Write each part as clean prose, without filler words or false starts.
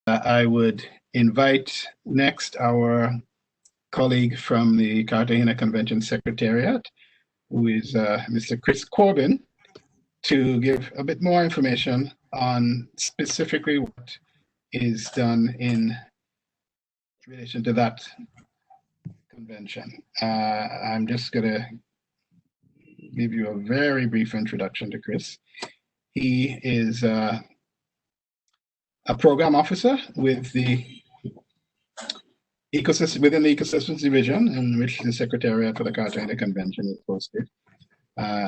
I would invite next our colleague from the Cartagena Convention Secretariat, who is Mr. Chris Corbin, to give a bit more information on specifically what is done in relation to that convention. I'm just going to give you a very brief introduction to Chris. He is a program officer with the ecosystem within the Ecosystems Division, in which the Secretariat for the Cartagena Convention is posted.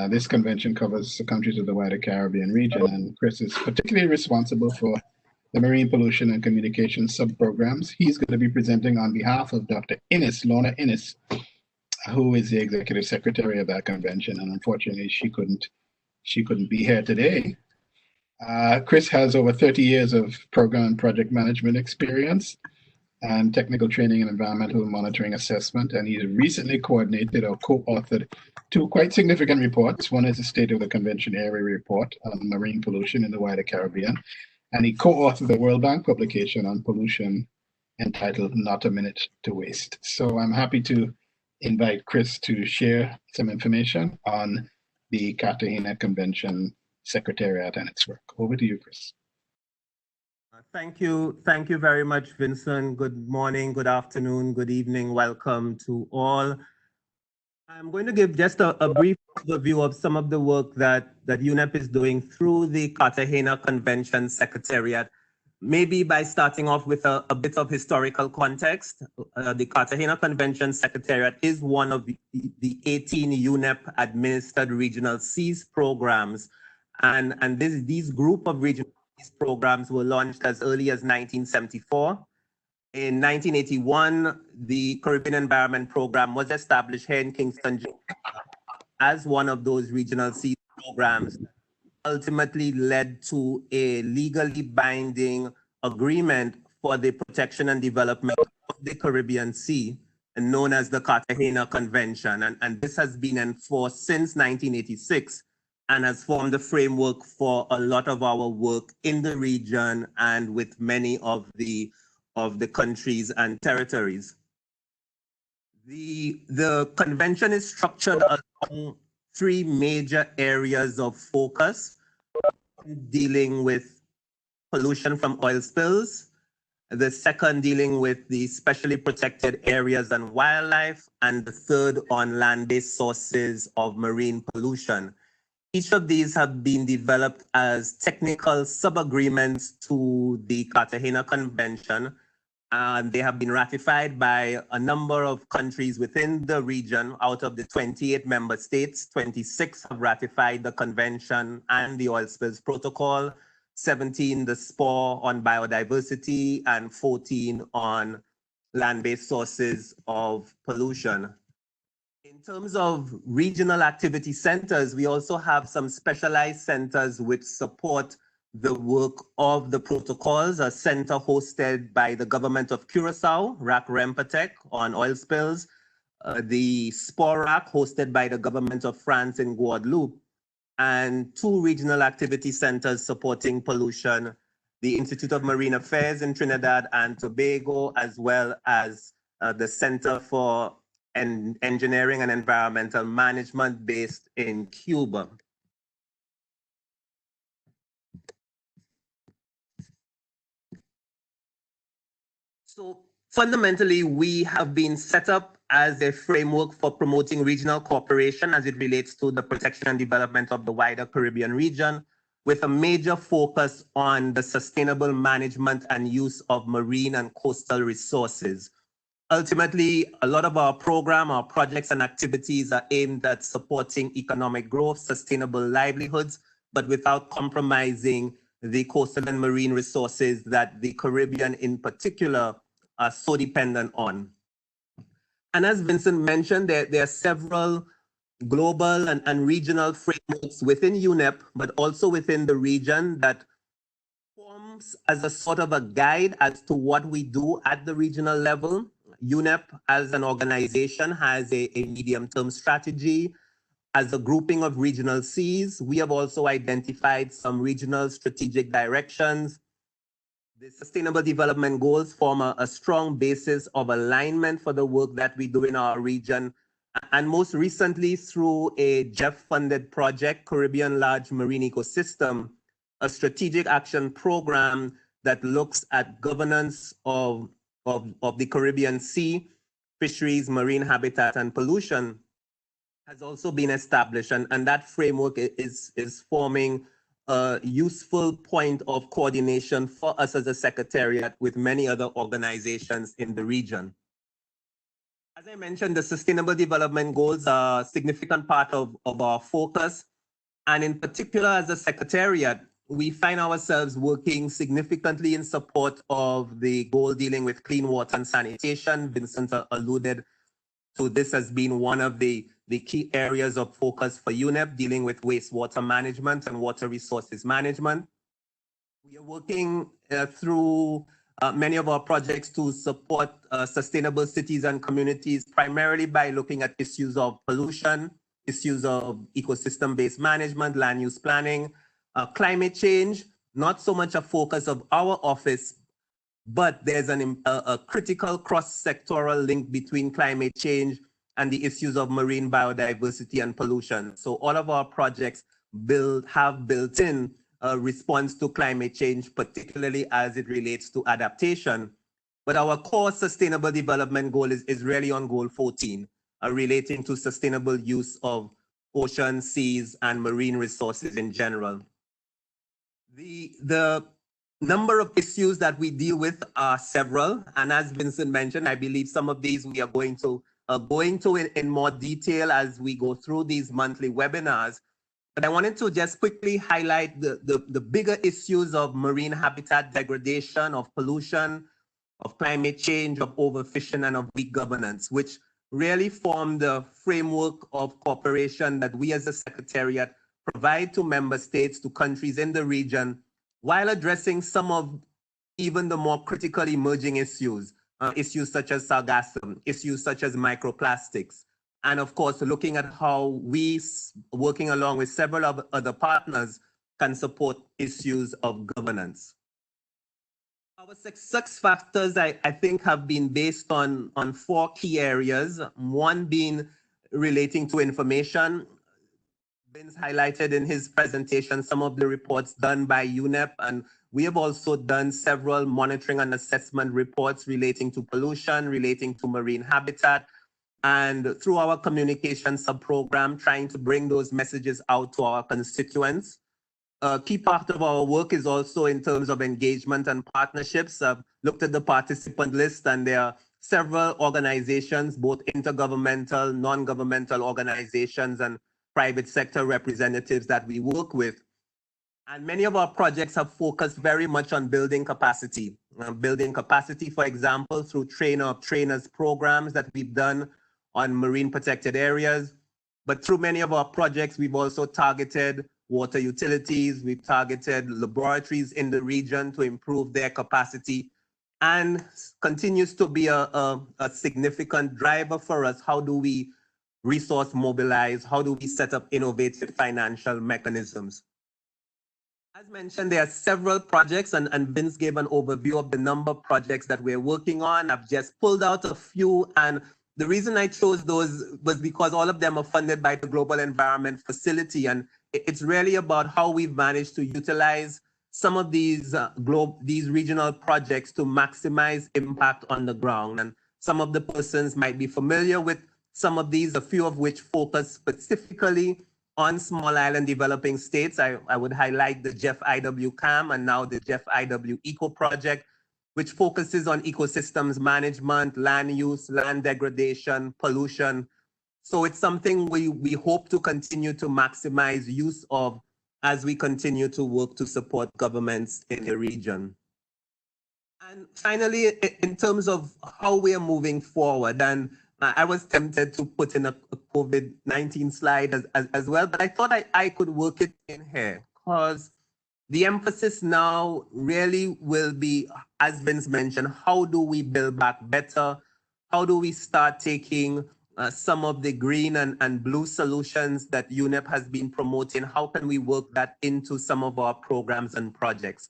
This convention covers the countries of the wider Caribbean region, and Chris is particularly responsible for the marine pollution and communication sub-programs. He's going to be presenting on behalf of Dr. Lorna Innes, who is the executive secretary of that convention, and unfortunately she couldn't be here today. Chris has over 30 years of program and project management experience and technical training in environmental monitoring assessment, and he's recently coordinated or co-authored two quite significant reports. One is the State of the Convention Area Report on marine pollution in the wider Caribbean, and he co-authored the World Bank publication on pollution entitled Not a Minute to Waste. So I'm happy to invite Chris to share some information on the Cartagena Convention Secretariat and its work. Over to you, Chris. Thank you very much, Vincent. Good morning, good afternoon, good evening. Welcome to all. I'm going to give just a brief overview of some of the work that UNEP is doing through the Cartagena Convention Secretariat, maybe by starting off with a bit of historical context. The Cartagena Convention Secretariat is one of the 18 UNEP-administered regional seas programs, and these group of regional seas programs were launched as early as 1974. In 1981, the Caribbean Environment Program was established here in Kingston, Jamaica, as one of those regional seas programs, ultimately led to a legally binding agreement for the protection and development of the Caribbean Sea, known as the Cartagena Convention. And this has been enforced since 1986 and has formed the framework for a lot of our work in the region and with many of the countries and territories. The convention is structured along three major areas of focus, dealing with pollution from oil spills, the second dealing with the specially protected areas and wildlife, and the third on land-based sources of marine pollution. Each of these have been developed as technical sub-agreements to the Cartagena Convention, and they have been ratified by a number of countries within the region. Out of the 28 member states, 26 have ratified the convention and the oil spills protocol, 17 the SPOR on biodiversity, and 14 on land-based sources of pollution. In terms of regional activity centers, we also have some specialized centers which support the work of the protocols. A center hosted by the government of Curacao, RAC Rempatec, on oil spills, the SPORAC hosted by the government of France in Guadeloupe, and two regional activity centers supporting pollution, the Institute of Marine Affairs in Trinidad and Tobago, as well as the Center for Engineering and Environmental Management based in Cuba. So fundamentally, we have been set up as a framework for promoting regional cooperation as it relates to the protection and development of the wider Caribbean region, with a major focus on the sustainable management and use of marine and coastal resources. Ultimately, a lot of our program, our projects and activities are aimed at supporting economic growth, sustainable livelihoods, but without compromising the coastal and marine resources that the Caribbean in particular are so dependent on. And as Vincent mentioned, there are several global and regional frameworks within UNEP, but also within the region that forms as a sort of a guide as to what we do at the regional level. UNEP as an organization has a medium-term strategy. As a grouping of regional seas, we have also identified some regional strategic directions. The Sustainable Development Goals form a strong basis of alignment for the work that we do in our region. And most recently, through a GEF-funded project, Caribbean Large Marine Ecosystem, a strategic action program that looks at governance of the Caribbean Sea, fisheries, marine habitat, and pollution, has also been established. And that framework is forming a useful point of coordination for us as a secretariat with many other organizations in the region. As I mentioned, the Sustainable Development Goals are a significant part of our focus. And in particular, as a secretariat, we find ourselves working significantly in support of the goal dealing with clean water and sanitation. Vincent alluded to this as being one of the key areas of focus for UNEP, dealing with wastewater management and water resources management. We are working through many of our projects to support sustainable cities and communities, primarily by looking at issues of pollution, issues of ecosystem-based management, land use planning, climate change, not so much a focus of our office, but there's a critical cross-sectoral link between climate change and the issues of marine biodiversity and pollution. So all of our projects have built in a response to climate change, particularly as it relates to adaptation. But our core sustainable development goal is really on goal 14, relating to sustainable use of ocean, seas, and marine resources in general. The number of issues that we deal with are several, and as Vincent mentioned, I believe some of these we are going to in more detail as we go through these monthly webinars. But I wanted to just quickly highlight the bigger issues of marine habitat degradation, of pollution, of climate change, of overfishing, and of weak governance, which really form the framework of cooperation that we as a secretariat provide to member states, to countries in the region, while addressing some of even the more critical emerging issues, issues such as sargassum, issues such as microplastics, and of course, looking at how we, working along with several other partners, can support issues of governance. Our success factors, I think, have been based on 4 key areas, one being relating to information. Vince highlighted in his presentation some of the reports done by UNEP, and we have also done several monitoring and assessment reports relating to pollution, relating to marine habitat, and through our communication sub-program, trying to bring those messages out to our constituents. A key part of our work is also in terms of engagement and partnerships. I've looked at the participant list, and there are several organizations, both intergovernmental, non-governmental organizations, and private sector representatives that we work with. And many of our projects have focused very much on building capacity. Building capacity, for example, through trainers programs that we've done on marine protected areas. But through many of our projects, we've also targeted water utilities, we've targeted laboratories in the region to improve their capacity, and continues to be a significant driver for us. How do we resource mobilize? How do we set up innovative financial mechanisms? As mentioned, there are several projects, and Vince gave an overview of the number of projects that we're working on. I've just pulled out a few, and the reason I chose those was because all of them are funded by the Global Environment Facility, and it's really about how we've managed to utilize some of these regional projects to maximize impact on the ground. And some of the persons might be familiar with some of these, a few of which focus specifically on small island developing states. I would highlight the GEF-IW CAM and now the GEF-IW Eco project, which focuses on ecosystems management, land use, land degradation, pollution. So it's something we hope to continue to maximize use of as we continue to work to support governments in the region. And finally, in terms of how we are moving forward, and I was tempted to put in a COVID-19 slide as well, but I thought I could work it in here, because the emphasis now really will be, as Vince mentioned, how do we build back better? How do we start taking some of the green and blue solutions that UNEP has been promoting? How can we work that into some of our programs and projects?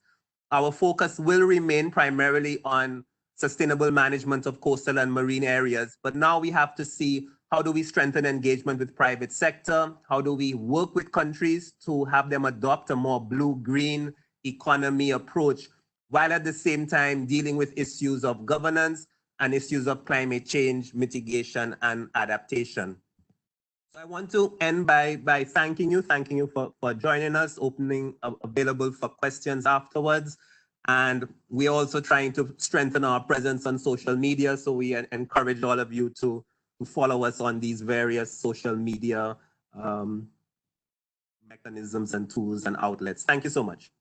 our focus will remain primarily on sustainable management of coastal and marine areas. But now we have to see, how do we strengthen engagement with private sector? How do we work with countries to have them adopt a more blue-green economy approach, while at the same time dealing with issues of governance and issues of climate change, mitigation, and adaptation. So I want to end by thanking you for joining us, opening available for questions afterwards. And we're also trying to strengthen our presence on social media. So we encourage all of you to follow us on these various social media mechanisms and tools and outlets. Thank you so much.